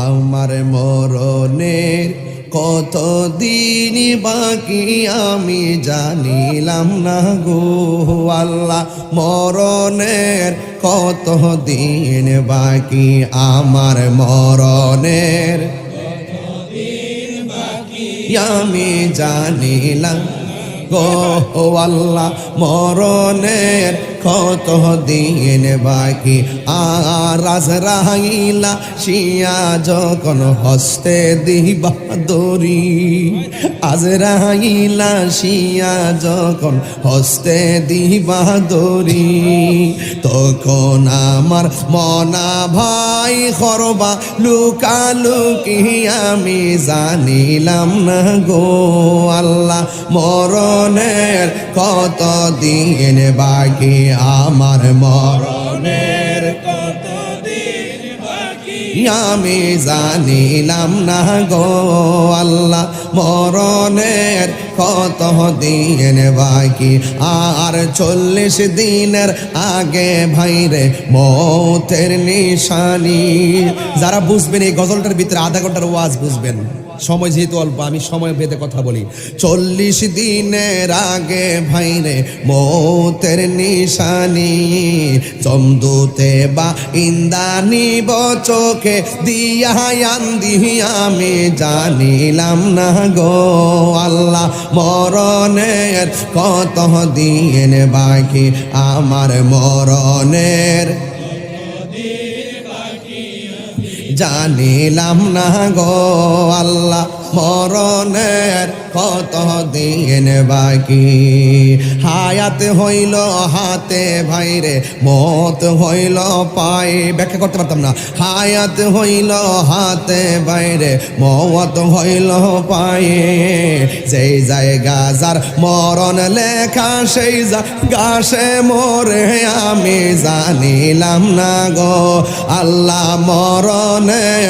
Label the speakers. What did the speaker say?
Speaker 1: আমার মরণের কতদিন বাকি আমি জানিলাম না গো আল্লাহ। মরণের কতদিন বাকি আমার মরণের আমি জানিলাম গো আল্লাহ। মরণের কত দিন বাকি আর আজরাইলা শিয়া যখন হস্তে দিবা দড়ি, আজরাইলা শিয়া যখন হস্তে দিবা দড়ি, তখন আমার মনা ভাই করবা লুকালুকি আমি জানিলাম না গো আল্লাহ। মরণের কত দিন বাকি আমার মরণের কতদিন বাকি আমি জানিলাম না গো আল্লাহ। মরণের কত দিন বাকি আর 40 দিনের আগে ভাইরে মৌতের নিশানি। যারা বুঝবেন এই গজলটার ভিতরে আধা ঘন্টার ওয়াজ বুঝবেন, সময় যেহেতু অল্প আমি সময় ভেদে কথা বলি। 40 দিনের আগে ভাইরে মৌতের নিশানি, চমদুতে বা ইন্দানি চোখে দিয়া আন্দি আমি জানিলাম না গো আল্লাহ। মরণের কত দিন বাকি আমার মরণের জানিলাম না গো আল্লাহ। মরণের কত দিন বাকি হায়াত হইল হাতে ভাইরে মত হইল পায়ে। ব্যাখ্যা করতে পারতাম না। হায়াত হইল হাতে বাইরে মত হইল পায়ে, যেই জায়গা যার মরণ লেখা সেই গাছে মোরে আমি জানিলাম না গো আল্লাহ। মরণে